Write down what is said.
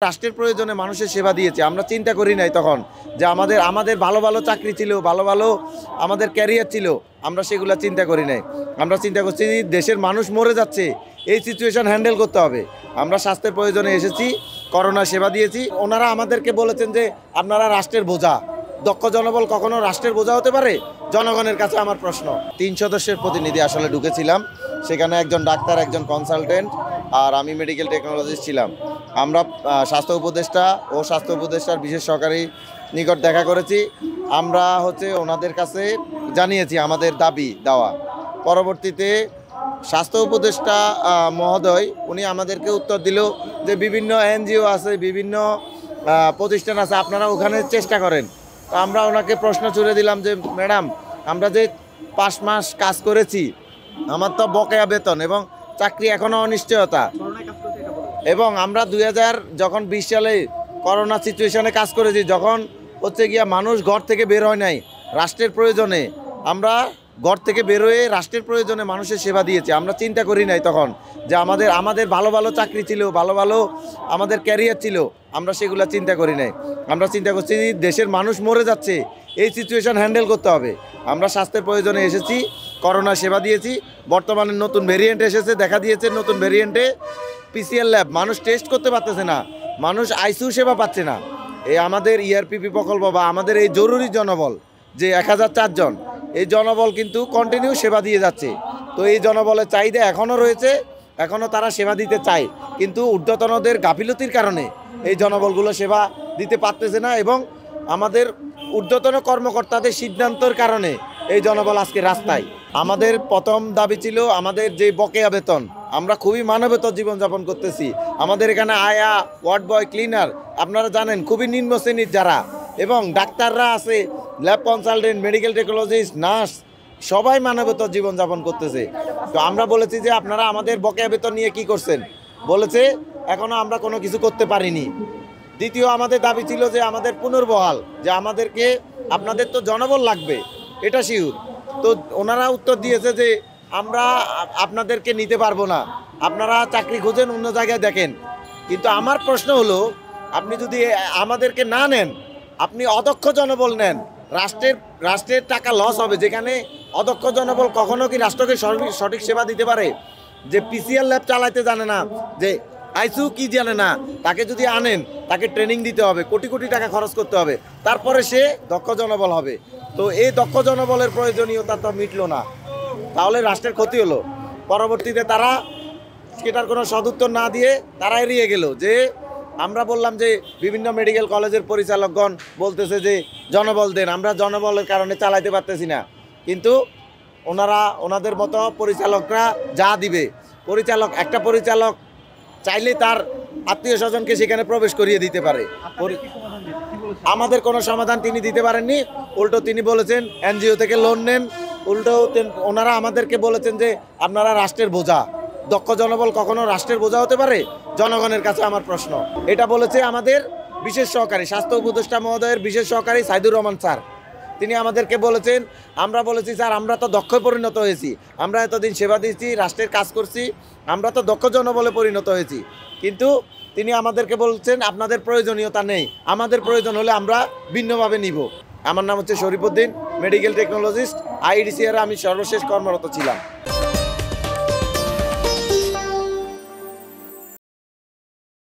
রাষ্ট্রের প্রয়োজনে মানুষের সেবা দিয়েছি। আমরা চিন্তা করি নাই তখন যে আমাদের ভালো ভালো চাকরি ছিল, ভালো ভালো আমাদের ক্যারিয়ার ছিল, আমরা সেগুলো চিন্তা করি নাই। আমরা চিন্তা করছি দেশের মানুষ মরে যাচ্ছে, এই সিচুয়েশন হ্যান্ডেল করতে হবে। আমরা স্বাস্থ্যের প্রয়োজনে এসেছি, করোনা সেবা দিয়েছি। ওনারা আমাদেরকে বলেছেন যে আপনারা রাষ্ট্রের বোঝা। দক্ষ জনবল কখনো রাষ্ট্রের বোঝা হতে পারে? জনগণের কাছে আমার প্রশ্ন। 3 সদস্যের প্রতিনিধি আসলে ঢুকেছিলাম, সেখানে একজন ডাক্তার, একজন কনসালটেন্ট আর আমি মেডিকেল টেকনোলজিস্ট ছিলাম। আমরা স্বাস্থ্য উপদেষ্টা ও স্বাস্থ্য উপদেষ্টার বিশেষ সহকারী নিকট দেখা করেছি। আমরা ওনাদের কাছে জানিয়েছি আমাদের দাবি দেওয়া। পরবর্তীতে স্বাস্থ্য উপদেষ্টা মহোদয় উনি আমাদেরকে উত্তর দিল যে বিভিন্ন এনজিও আছে, বিভিন্ন প্রতিষ্ঠান আছে, আপনারা ওখানে চেষ্টা করেন। তো আমরা ওনাকে প্রশ্ন ছুড়ে দিলাম যে ম্যাডাম, আমরা যে 5 মাস কাজ করেছি, আমার তো বকেয়া বেতন এবং চাকরি এখনও অনিশ্চয়তা, এবং আমরা 2020 সালে করোনা সিচুয়েশনে কাজ করেছি, যখন মানুষ ঘর থেকে বের হয় নাই রাষ্ট্রের প্রয়োজনে। আমরা ঘর থেকে বের হয়ে রাষ্ট্রের প্রয়োজনে মানুষের সেবা দিয়েছি। আমরা চিন্তা করি নাই তখন যে আমাদের ভালো ভালো চাকরি ছিল, ভালো ভালো আমাদের ক্যারিয়ার ছিল, আমরা সেগুলো চিন্তা করি নাই। আমরা চিন্তা করছি দেশের মানুষ মরে যাচ্ছে, এই সিচুয়েশন হ্যান্ডেল করতে হবে। আমরা স্বাস্থ্যের প্রয়োজনে এসেছি, করোনা সেবা দিয়েছি। বর্তমানে নতুন ভেরিয়েন্ট এসেছে, দেখা দিয়েছে নতুন ভেরিয়েন্টে পিসিআর ল্যাব, মানুষ টেস্ট করতে পারতেছে না, মানুষ আইসিইউ সেবা পাচ্ছে না। এই আমাদের ইআরপিপি প্রকল্প বা আমাদের এই জরুরি জনবল যে 1004 জন, এই জনবল কিন্তু কন্টিনিউ সেবা দিয়ে যাচ্ছে। তো এই জনবলের চাহিদা এখনও রয়েছে, এখনও তারা সেবা দিতে চায়, কিন্তু ঊর্ধ্বতনদের গাফিলতির কারণে এই জনবলগুলো সেবা দিতে পারতেছে না, এবং আমাদের ঊর্ধ্বতন কর্মকর্তাদের সিদ্ধান্তের কারণে এই জনবল আজকে রাস্তায়। আমাদের প্রথম দাবি ছিল আমাদের যে বকেয়া বেতন। আমরা খুবই মানবেতর জীবনযাপন করতেছি। আমাদের এখানে আয়া, ওয়ার্ড বয়, ক্লিনার, আপনারা জানেন খুবই নিম্ন শ্রেণীর যারা, এবং ডাক্তাররা আছে, lab consultant, medical technologist, nurse, সবাই মানবেতর জীবনযাপন করতেছে। তো আমরা বলেছি যে আপনারা আমাদের বকেয়া বেতন নিয়ে কি করছেন? বলেছে এখনও আমরা কোনো কিছু করতে পারিনি। দ্বিতীয় আমাদের দাবি ছিল যে আমাদের পুনর্বহাল, যে আমাদেরকে আপনাদের তো জনবল লাগবে, এটা শিওর। তো ওনারা উত্তর দিয়েছে যে আমরা আপনাদেরকে নিতে পারবো না, আপনারা চাকরি খুঁজেন, অন্য জায়গায় দেখেন। কিন্তু আমার প্রশ্ন হলো, আপনি যদি আমাদেরকে না নেন, আপনি অদক্ষ জনবল নেন, রাষ্ট্রের টাকা লস হবে। যেখানে অদক্ষ জনবল কখনো কি রাষ্ট্রকে সঠিক সেবা দিতে পারে? যে পিসিআর ল্যাব চালাতে জানে না, যে আইসিইউ কি জানে না, তাকে যদি আনেন, তাকে ট্রেনিং দিতে হবে, কোটি কোটি টাকা খরচ করতে হবে, তারপরে সে দক্ষ জনবল হবে। তো এই দক্ষ জনবলের প্রয়োজনীয়তা তো মিটলো না, তাহলে রাষ্ট্রের ক্ষতি হলো। পরবর্তীতে তারা সেটার কোনো সদুত্তর না দিয়ে তারা এড়িয়ে গেল। যে আমরা বললাম যে বিভিন্ন মেডিকেল কলেজের পরিচালকগণ বলতেছে যে জনবল দেন, আমরা জনবলের কারণে চালাইতে পারতেছি না। কিন্তু ওনাদের মতো পরিচালকরা যা দিবে, একটা পরিচালক চাইলে তার আত্মীয় স্বজনকে সেখানে প্রবেশ করিয়ে দিতে পারে। আমাদের কোনো সমাধান তিনি দিতে পারেননি। উল্টো তিনি বলেছেন এনজিও থেকে লোন নেন। উল্টো ওনারা আমাদেরকে বলেছেন যে আপনারা রাষ্ট্রের বোঝা। দক্ষ জনবল কখনো রাষ্ট্রের বোঝা হতে পারে? জনগণের কাছে আমার প্রশ্ন। এটা বলেছে আমাদের বিশেষ সহকারী, স্বাস্থ্য উপদেষ্টা মহোদয়ের বিশেষ সহকারী সাইদুর রহমান স্যার। তিনি আমাদেরকে বলেছেন, আমরা বলেছি স্যার আমরা তো দক্ষ পরিণত হয়েছি, আমরা এতদিন সেবা দিয়েছি, রাষ্ট্রের কাজ করছি, আমরা তো দক্ষ জনবলে পরিণত হয়েছি। কিন্তু তিনি আমাদেরকে বলছেন আপনাদের প্রয়োজনীয়তা নেই, আমাদের প্রয়োজন হলে আমরা ভিন্নভাবে নিব। আমার নাম হচ্ছে শরীফউদ্দিন, মেডিকেল টেকনোলজিস্ট, আইডিসিআর আমি সর্বশেষ কর্মরত ছিলাম।